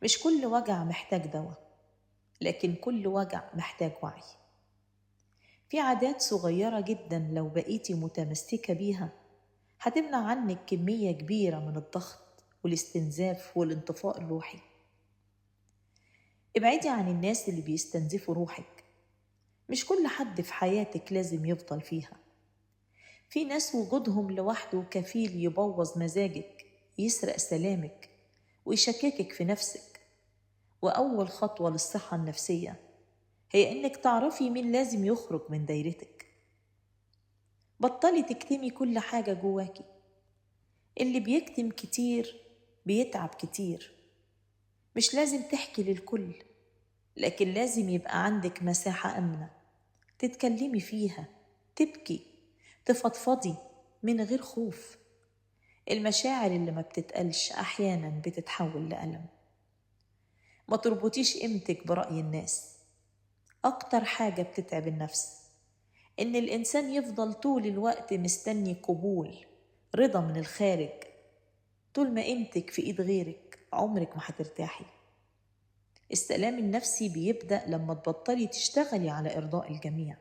مش كل وجع محتاج دواء، لكن كل وجع محتاج وعي. في عادات صغيرة جدا لو بقيتي متمسكة بيها هتمنع عنك كمية كبيرة من الضغط والاستنزاف والانطفاء الروحي. ابعدي عن الناس اللي بيستنزفوا روحك. مش كل حد في حياتك لازم يفضل فيها. في ناس وجودهم لوحده كفيل يبوظ مزاجك، يسرق سلامك، ويشككك في نفسك. وأول خطوة للصحة النفسية هي إنك تعرفي مين لازم يخرج من دايرتك. بطلي تكتمي كل حاجة جواكي. اللي بيكتم كتير بيتعب كتير. مش لازم تحكي للكل، لكن لازم يبقى عندك مساحة آمنة تتكلمي فيها، تبكي، تفضفضي من غير خوف. المشاعر اللي ما بتتقلش أحيانا بتتحول لألم. ما تربطيش قيمتك برأي الناس. أكتر حاجة بتتعب النفس إن الإنسان يفضل طول الوقت مستني قبول، رضا من الخارج. طول ما قيمتك في إيد غيرك عمرك ما هترتاحي. السلام النفسي بيبدأ لما تبطلي تشتغلي على إرضاء الجميع.